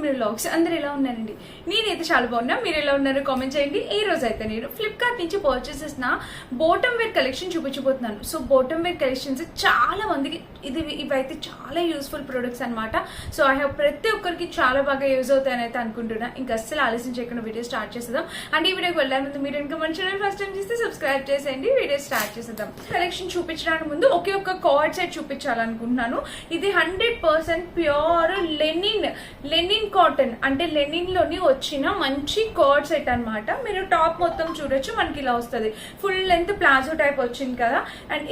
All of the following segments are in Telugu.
మీ వ్లాగ్స్. అందరూ ఎలా ఉన్నారండి? నేనైతే చాలా బాగున్నా. మీరు ఎలా ఉన్నారో కామెంట్ చేయండి. ఈ రోజు అయితే నేను ఫ్లిప్కార్ట్ నుంచి పర్చేస్ చేసిన బాటమ్ వేర్ కలెక్షన్ చూపించబోతున్నాను. సో బాటమ్ వేర్ కలెక్షన్స్ చాలా మందికి ఇవైతే చాలా యూస్ఫుల్ ప్రొడక్ట్స్ అనమాట. సో ఐ హావ్ ప్రతి ఒక్కరికి చాలా బాగా యూజ్ అవుతాయని అయితే అనుకుంటున్నా. ఇంకా అస్సలు ఆలస్యం చేయకుండా వీడియో స్టార్ట్ చేసేద్దాం. అండ్ ఈ వీడియోకి వెళ్ళే ముందు మీరు ఇంకా మన ఛానల్ ఫస్ట్ టైం చేస్తే సబ్స్క్రైబ్ చేసేయండి. వీడియో స్టార్ట్ చేసేద్దాం. కలెక్షన్ చూపించడానికి ముందు ఒకే ఒక్క కార్డ్ సెట్ చూపించాలనుకుంటున్నాను. ఇది 100% ప్యూర్ లెనిన్ కాటన్ అంటే లెనిన్ లోని వచ్చిన మంచి కార్డ్ సెట్ అనమాట. మీరు టాప్ మొత్తం చూడొచ్చు, మనకి ఇలా వస్తుంది. ఫుల్ లెంత్ ప్లాజో టైప్ వచ్చింది కదా. అండ్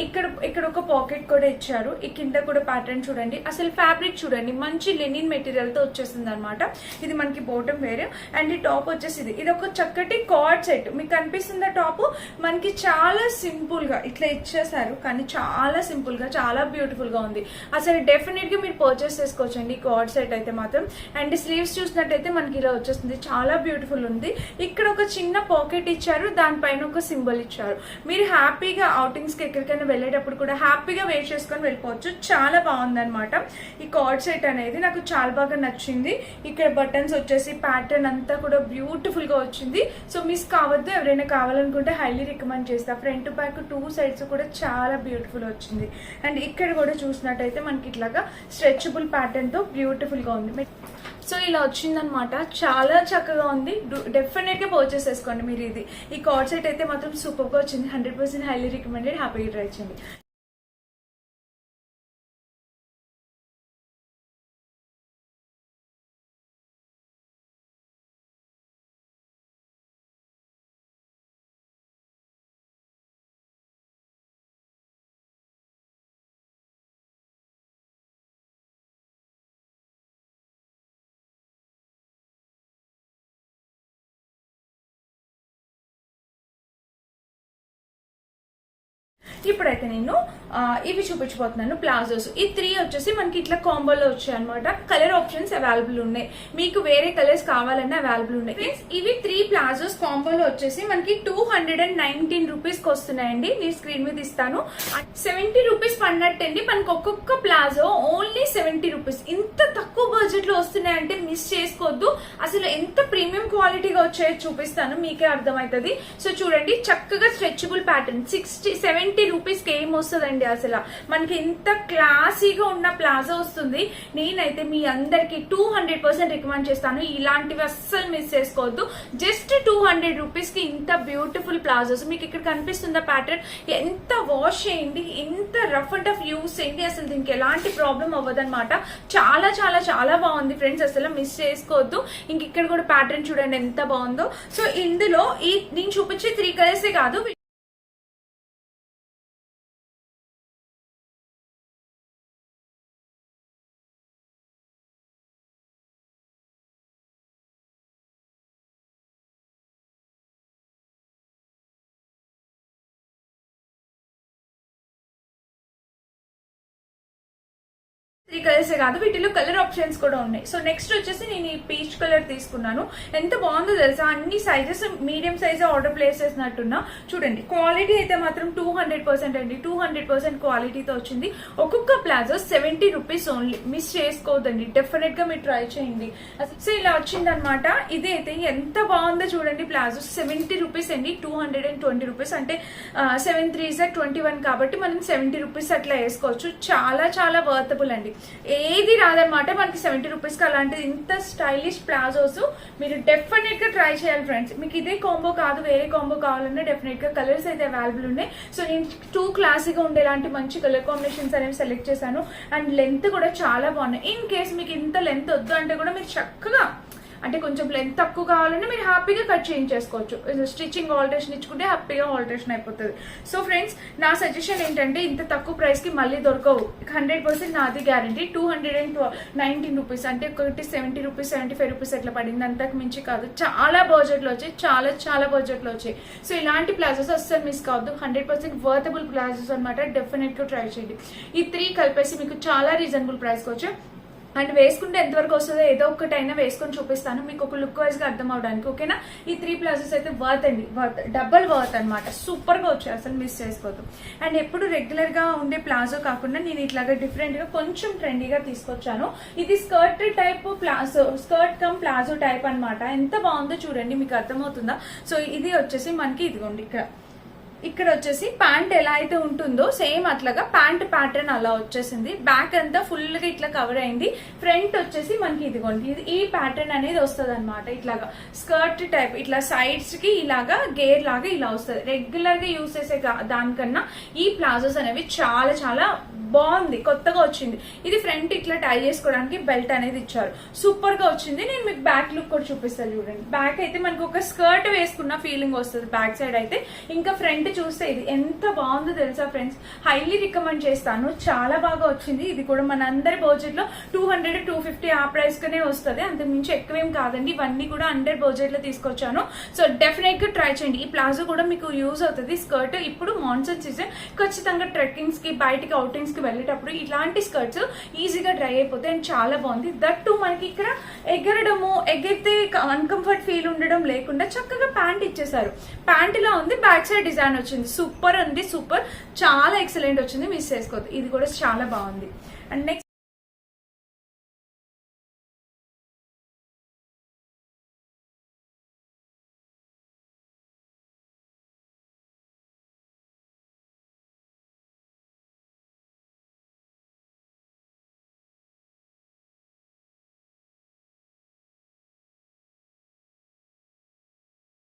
ఇక్కడ ఒక పాకెట్ కూడా ఇచ్చారు. ఈ కింద కూడా ప్యాటర్న్ చూడండి, అసలు ఫ్యాబ్రిక్ చూడండి, మంచి లెనిన్ మెటీరియల్ తో వచ్చేసింది అనమాట. ఇది మనకి బాటమ్ వేర్. అండ్ ఈ టాప్ వచ్చేసి ఇది ఒక చక్కటి కార్డ్ సెట్. మీకు కనిపిస్తుందా టాప్? మనకి చాలా సింపుల్ గా ఇట్లా ఇచ్చేసారు, కానీ చాలా సింపుల్ గా చాలా బ్యూటిఫుల్ గా ఉంది. అసలు డెఫినెట్ గా మీరు పర్చేస్ చేసుకోవచ్చండి కార్డ్ సెట్ అయితే మాత్రం. అండ్ స్లీవ్స్ చూసినట్టయితే మనకి ఇలా వచ్చేస్తుంది, చాలా బ్యూటిఫుల్ ఉంది. ఇక్కడ ఒక చిన్న పాకెట్ ఇచ్చారు, దానిపైన ఒక సింబల్ ఇచ్చారు. మీరు హ్యాపీగా అవుటింగ్స్ కి ఎక్కడికైనా వెళ్ళేటప్పుడు కూడా హ్యాపీగా వేర్ చేసుకొని వెళ్ళిపోవచ్చు. చాలా బాగుంది అనమాట ఈ కార్డ్ సెట్ అనేది. నాకు చాలా బాగా నచ్చింది. ఇక్కడ బటన్స్ వచ్చేసి ప్యాటర్న్ అంతా కూడా బ్యూటిఫుల్ గా వచ్చింది. సో మిస్ కావద్దు, ఎవరైనా కావాలనుకుంటే హైలీ రికమెండ్ చేస్తా. ఫ్రంట్ బ్యాక్ 2 సైడ్స్ కూడా చాలా బ్యూటిఫుల్ వచ్చింది. అండ్ ఇక్కడ కూడా చూసినట్టయితే మనకి ఇట్లాగా స్ట్రెచబుల్ ప్యాటర్న్ తో బ్యూటిఫుల్ గా ఉంది. సో ఇలా వచ్చిందనమాట, చాలా చక్కగా ఉంది. డెఫినెట్ గా పర్చేస్ చేసుకోండి మీరు. ఇది ఈ కార్డ్ సెట్ అయితే మాత్రం సూపర్ గా వచ్చింది. 100% హైలీ రికమెండెడ్. హ్యాపీగా ట్రై చేయండి. ఇప్పుడైతే నేను ఇవి చూపించబోతున్నాను ప్లాజోస్. ఈ 3 వచ్చేసి మనకి ఇట్లా కాంబోలో వచ్చాయి అనమాట. కలర్ ఆప్షన్స్ అవైలబుల్ ఉన్నాయి, మీకు వేరే కలర్స్ కావాలన్నా అవైలబుల్ ఉన్నాయి. ఫ్రెండ్స్ ఇవి 3 ప్లాజోస్ కాంబోలో వచ్చేసి మనకి 219 రూపీస్ కి వస్తున్నాయండి. నేను స్క్రీన్ మీద ఇస్తాను. 70 రూపీస్ పడినట్టండి మనకి ఒక్కొక్క ప్లాజో. Only 70 rupees. ఇంత తక్కువ బడ్జెట్ లో వస్తున్నాయంటే మిస్ చేసుకోవద్దు. అసలు ఎంత ప్రీమియం క్వాలిటీగా వచ్చాయో చూపిస్తాను, మీకే అర్థమవుతుంది. సో చూడండి, చక్కగా స్ట్రెచబుల్ ప్యాటర్న్. 70 రూపీస్ కి ఏం వస్తుందండి? అసలు మనకి ఇంత క్లాసీగా ఉన్న ప్లాజో వస్తుంది. నేనైతే మీ అందరికి 200% రికమెండ్ చేస్తాను. ఇలాంటివి అస్సలు మిస్ చేసుకోవద్దు. జస్ట్ 200 రూపీస్ కి ఇంత బ్యూటిఫుల్ ప్లాజోస్. మీకు ఇక్కడ కనిపిస్తుందా ప్యాటర్న్? ఎంత వాష్ చేయండి, ఎంత రఫ్ అండ్ టఫ్ యూస్ చేయండి, అసలు దీనికి ఎలాంటి ప్రాబ్లం అవ్వదన్నమాట. చాలా చాలా చాలా బాగుంది ఫ్రెండ్స్, అసలు మిస్ చేసుకోవద్దు. ఇంక ఇక్కడ కూడా ప్యాటర్న్ చూడండి ఎంత బాగుందో. సో ఇందులో నేను చూపించే 3 కలర్సే కాదు, కలర్సే కాదు, వీటిలో కలర్ ఆప్షన్స్ కూడా ఉన్నాయి. సో నెక్స్ట్ వచ్చేసి నేను ఈ పీచ్ కలర్ తీసుకున్నాను. ఎంత బాగుందో తెలుసా? అన్ని sizes medium size order place చేసినట్టున్నా. చూడండి, క్వాలిటీ అయితే మాత్రం 200% అండి. 200% క్వాలిటీతో వచ్చింది. ఒక్కొక్క ప్లాజో 70 రూపీస్ ఓన్లీ. మిస్ చేసుకోవద్దండి, డెఫినెట్ గా మీరు ట్రై చేయండి. సో ఇలా వచ్చిందనమాట. ఇది అయితే ఎంత బాగుందో చూడండి. ప్లాజో 70 రూపీస్ అండి. 220 రూపీస్ అంటే 7 3 21 కాబట్టి మనం 70 రూపీస్ అట్లా వేసుకోవచ్చు. చాలా చాలా వర్తబుల్ అండి. ఏది రాదనమాట మనకి 70 రూపీస్ కి. అలాంటిది ఇంత స్టైలిష్ ప్లాజోస్ మీరు డెఫినెట్ గా ట్రై చేయాలి ఫ్రెండ్స్. మీకు ఇదే కాంబో కాదు, వేరే కాంబో కావాలన్నా డెఫినెట్ గా కలర్స్ అయితే అవైలబుల్ ఉన్నాయి. సో నేను 2 క్లాసీగా ఉండేలాంటి మంచి కలర్ కాంబినేషన్స్ అనేవి సెలెక్ట్ చేశాను. అండ్ లెంత్ కూడా చాలా బాగున్నాయి. ఇన్ కేస్ మీకు ఇంత లెంత్ వద్దు అంటే కూడా మీరు చక్కగా, అంటే కొంచెం లెంత్ తక్కువ కావాలంటే మీరు హ్యాపీగా కట్ చేయించేసుకోవచ్చు. స్టిచ్చింగ్ ఆల్టరేషన్ ఇచ్చుకుంటే హ్యాపీగా ఆల్టరేషన్ అయిపోతుంది. సో ఫ్రెండ్స్ నా సజెషన్ ఏంటంటే, ఇంత తక్కువ ప్రైస్ కి మళ్ళీ దొరకవు. 100% నాది గ్యారంటీ. 219 రూపీస్ అంటే ఒకటి 70 రూపీస్ 75 రూపీస్ ఎట్లా పడింది, అంతకు మించి కాదు. చాలా బడ్జెట్ లో వచ్చాయి, చాలా చాలా బడ్జెట్ లో వచ్చాయి. సో ఇలాంటి ప్లాజోస్ అస్సలు మిస్ కావద్దు. 100% వర్తబుల్ ప్లాజోస్ అనమాట. డెఫినెట్ గా ట్రై చేయండి. ఈ 3 కలిపేసి మీకు చాలా రీజనబుల్ ప్రైస్ కి వచ్చాయి. అండ్ వేసుకుంటే ఎంతవరకు వస్తుందో ఏదో ఒకటైనా వేసుకొని చూపిస్తాను మీకు ఒక లుక్ వైజ్ గా అర్థం అవడానికి. ఓకేనా, ఈ 3 ప్లాజోస్ అయితే వర్త్ అండి, వర్త్, డబల్ వర్త్ అనమాట. సూపర్ గా వచ్చాయి, అసలు మిస్ చేసుకోవద్దు. అండ్ ఎప్పుడు రెగ్యులర్ గా ఉండే ప్లాజో కాకుండా నేను ఇట్లాగా డిఫరెంట్ గా కొంచెం ట్రెండీగా తీసుకొచ్చాను. ఇది skirt type palazzo, skirt come palazzo type అనమాట. ఎంత బాగుందో చూడండి, మీకు అర్థమవుతుందా? సో ఇది వచ్చేసి మనకి ఇదిగోండి ఇక్కడ వచ్చేసి ప్యాంట్ ఎలా అయితే ఉంటుందో సేమ్ అట్లాగా ప్యాంట్ ప్యాటర్న్ అలా వచ్చేసింది. బ్యాక్ అంతా ఫుల్ గా ఇట్లా కవర్ అయింది. ఫ్రంట్ వచ్చేసి మనకి ఇదిగోండి ఈ ప్యాటర్న్ అనేది వస్తుంది అనమాట. ఇట్లాగా స్కర్ట్ టైప్ ఇట్లా సైడ్స్ కి ఇలాగా గేర్ లాగా ఇలా వస్తుంది. రెగ్యులర్ గా యూస్ చేసే దానికన్నా ఈ ప్లాజోస్ అనేవి చాలా చాలా బాగుంది, కొత్తగా వచ్చింది. ఇది ఫ్రంట్ ఇట్లా టై చేసుకోవడానికి బెల్ట్ అనేది ఇచ్చారు, సూపర్ గా వచ్చింది. నేను మీకు బ్యాక్ లుక్ కూడా చూపిస్తాను చూడండి. బ్యాక్ అయితే మనకు ఒక స్కర్ట్ వేసుకున్న ఫీలింగ్ వస్తుంది బ్యాక్ సైడ్ అయితే. ఇంకా ఫ్రంట్ చూస్తే ఇది ఎంత బాగుందో తెలుసా ఫ్రెండ్స్, హైలీ రికమెండ్ చేస్తాను, చాలా బాగా వచ్చింది. ఇది కూడా మన అందరి బడ్జెట్ లో 200-250 ఆ ప్రైస్ కనే వస్తుంది, అంతకు మించి ఎక్కువేం కాదండి. ఇవన్నీ కూడా అండర్ బడ్జెట్ లో తీసుకొచ్చాను. సో డెఫినెట్ గా ట్రై చేయండి. ఈ ప్లాజో కూడా మీకు యూజ్ అవుతుంది. స్కర్ట్ ఇప్పుడు మాన్సూన్ సీజన్, ఖచ్చితంగా ట్రెక్కింగ్స్ కి బయటికి అవుటింగ్స్ కి వెళ్ళేటప్పుడు ఇలాంటి స్కర్ట్స్ ఈజీగా డ్రై అయిపోతాయి. అండ్ చాలా బాగుంది. దట్టు మనకి ఇక్కడ ఎగరడము, ఎగిరితే అన్కంఫర్ట్ ఫీల్ ఉండడం లేకుండా చక్కగా ప్యాంట్ ఇచ్చేసారు. ప్యాంట్ ఇలా ఉంది, బ్యాక్ సైడ్ డిజైన్ వచ్చింది. సూపర్ అండి, సూపర్, చాలా ఎక్సలెంట్ వచ్చింది, మిస్ చేసుకోవద్దు. ఇది కూడా చాలా బాగుంది. అండ్ నెక్స్ట్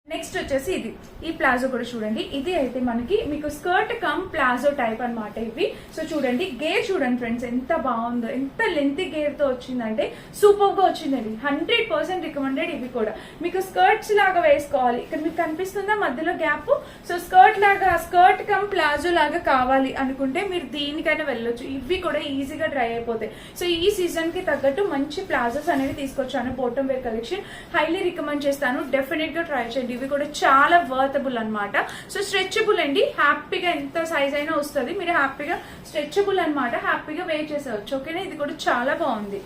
నెక్స్ట్ వచ్చేసి ఇది, ఈ ప్లాజో కూడా చూడండి. ఇది అయితే మనకి మీకు స్కర్ట్ కమ్ ప్లాజో టైప్ అనమాట ఇవి. సో చూడండి గేర్ చూడండి ఫ్రెండ్స్, ఎంత బాగుందో, ఎంత లెంత్ గేర్ తో వచ్చిందంటే సూపర్ గా వచ్చిందండి. 100% రికమెండెడ్. ఇవి కూడా మీకు స్కర్ట్స్ లాగా వేసుకోవాలి. ఇక్కడ మీకు కనిపిస్తుందా మధ్యలో గ్యాప్? సో స్కర్ట్ లాగా, స్కర్ట్ కమ్ ప్లాజో లాగా కావాలి అనుకుంటే మీరు దీనికైనా వెళ్ళొచ్చు. ఇవి కూడా ఈజీగా డ్రై అయిపోతాయి. సో ఈ సీజన్ కి తగ్గట్టు మంచి ప్లాజోస్ అనేవి తీసుకొచ్చాను. Bottom wear collection highly recommend చేస్తాను, డెఫినెట్ గా ట్రై చేయండి. ఇవి కూడా చాలా వర్తబుల్ అనమాట. సో స్ట్రెచబుల్ అండి, హ్యాపీగా ఎంత సైజ్ అయినా వస్తుంది. మీరు హ్యాపీగా స్ట్రెచబుల్ అనమాట, హ్యాపీగా వేర్ చేసేవచ్చు. ఓకేనా, ఇది కూడా చాలా బాగుంది.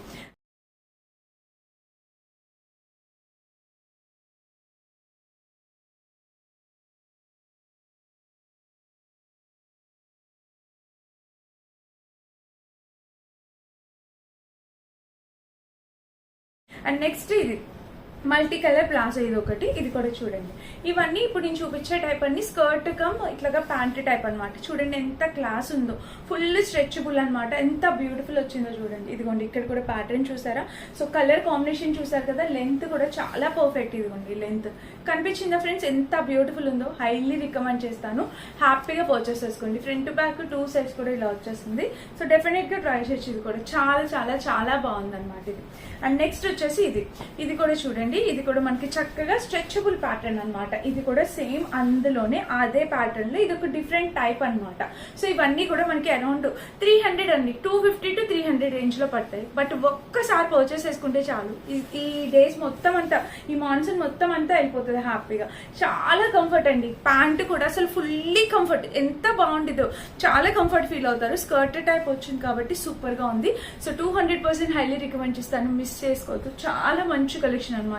అండ్ నెక్స్ట్ ఇది మల్టీ కలర్ ప్లాజో, ఇది ఒకటి, ఇది కూడా చూడండి. ఇవన్నీ ఇప్పుడు నేను చూపించే టైప్ అన్ని స్కర్ట్ కమ్ ఇట్లాగా ప్యాంట్ టైప్ అనమాట. చూడండి ఎంత క్లాస్ ఉందో, ఫుల్ స్ట్రెచబుల్ అనమాట. ఎంత బ్యూటిఫుల్ వచ్చిందో చూడండి. ఇదిగోండి ఇక్కడ కూడా ప్యాటర్న్ చూసారా? సో కలర్ కాంబినేషన్ చూసారు కదా, లెంత్ కూడా చాలా పర్ఫెక్ట్. ఇదిగోండి లెంత్ కనిపించిందా ఫ్రెండ్స్, ఎంత బ్యూటిఫుల్ ఉందో. హైలీ రికమెండ్ చేస్తాను, హ్యాపీగా పర్చేస్ చేసుకోండి. ఫ్రంట్ బ్యాక్ 2 సైడ్స్ కూడా ఇలా వచ్చేస్తుంది. సో డెఫినెట్ గా ట్రై చేయొచ్చు. ఇది కూడా చాలా చాలా చాలా బాగుంది అనమాట ఇది. అండ్ నెక్స్ట్ వచ్చేసి ఇది కూడా చూడండి. ఇది కూడా మనకి చక్కగా స్ట్రెచబుల్ ప్యాటర్న్ అనమాట. ఇది కూడా సేమ్ అందులోనే అదే ప్యాటర్న్ లో ఇది ఒక డిఫరెంట్ టైప్ అనమాట. సో ఇవన్నీ కూడా మనకి అరౌండ్ 300 అండి, 250-300 రేంజ్ లో పడతాయి. బట్ ఒక్కసారి పర్చేస్ చేసుకుంటే చాలు, ఈ డేస్ మొత్తం అంతా, ఈ మాన్సూన్ మొత్తం అంతా వెళ్ళిపోతుంది హ్యాపీగా. చాలా కంఫర్ట్ అండి. ప్యాంట్ కూడా అసలు ఫుల్లీ కంఫర్ట్, ఎంత బాగుంటుందో, చాలా కంఫర్ట్ ఫీల్ అవుతారు. స్కర్ట్ టైప్ వచ్చింది కాబట్టి సూపర్ గా ఉంది. సో 200% హైలీ రికమెండ్ చేస్తాను, మిస్ చేసుకోవద్దు. చాలా మంచి కలెక్షన్ అనమాట.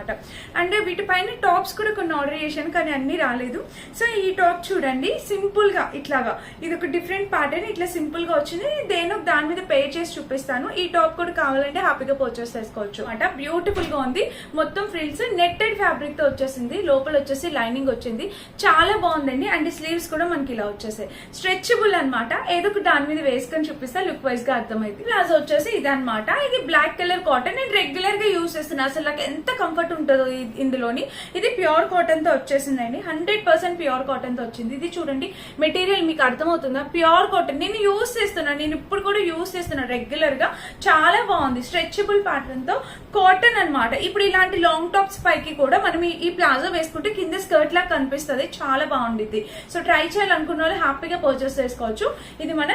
అండ్ వీటిపైన టాప్స్ కూడా కొన్ని ఆర్డర్ చేశాను, కానీ అన్ని రాలేదు. సో ఈ టాప్ చూడండి, సింపుల్ గా ఇట్లాగా, ఇది ఒక డిఫరెంట్ ప్యాటర్న్, ఇట్లా సింపుల్ గా వచ్చింది. నేను దాని మీద పే చేసి చూపిస్తాను. ఈ టాప్ కూడా కావాలంటే హ్యాపీగా పర్చేస్ చేసుకోవచ్చు అనమాట. బ్యూటిఫుల్ గా ఉంది. మొత్తం ఫ్రిల్స్ నెట్టెడ్ ఫ్యాబ్రిక్ తో వచ్చేసింది, లోపల వచ్చేసి లైనింగ్ వచ్చింది, చాలా బాగుందండి. అండ్ స్లీవ్స్ కూడా మనకి ఇలా వచ్చేసాయి, స్ట్రెచబుల్ అనమాట. ఏదో ఒక దాని మీద వేసుకొని చూపిస్తా, లుక్ వైజ్ గా అర్థమైంది. ప్లాజో వచ్చేసి ఇది అనమాట. ఇది బ్లాక్ కలర్ కాటన్, నేను రెగ్యులర్ గా యూస్ చేస్తున్నా. అసలు నాకు ఎంత కంఫర్ట్ ఉంటుందో ఇందులోని. ఇది ప్యూర్ కాటన్ తో వచ్చేసిందండి, 100% ప్యూర్ కాటన్ తో వచ్చింది. ఇది చూడండి మెటీరియల్ మీకు అర్థమవుతుందా? Pure cotton. నేను యూస్ చేస్తున్నా, నేను ఇప్పుడు కూడా యూస్ చేస్తున్నా రెగ్యులర్ గా. చాలా బాగుంది, స్ట్రెచబుల్ ప్యాటర్న్ తో కాటన్ అనమాట. ఇప్పుడు ఇలాంటి లాంగ్ టాప్స్ పైకి కూడా మనం ఈ ప్లాజో వేసుకుంటే కింద స్కర్ట్ లాగా కనిపిస్తుంది, చాలా బాగుండిద్ది. సో ట్రై చేయాలనుకున్న వాళ్ళు హ్యాపీగా పర్చేస్ చేసుకోవచ్చు. ఇది మన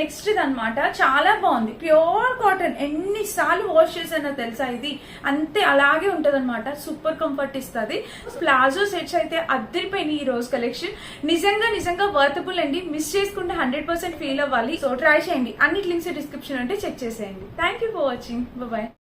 నెక్స్ట్ ఇది అనమాట. చాలా బాగుంది, ప్యూర్ కాటన్. ఎన్నిసార్లు వాష్ చేసానో తెలుసా, ఇది అంతే అలాగే ఉంటది అనమాట, సూపర్ కంఫర్ట్ ఇస్తుంది. ప్లాజో సెట్స్ అయితే అద్దరిపోయినాయి ఈ రోజు కలెక్షన్. నిజంగా వర్తబుల్ అండి. మిస్ చేసుకుంటే 100% ఫీల్ అవ్వాలి. సో ట్రై చేయండి. అన్నిటి లింక్స్ డిస్క్రిప్షన్ అంటే చెక్ చేసేయండి. Thank you for watching. Bye.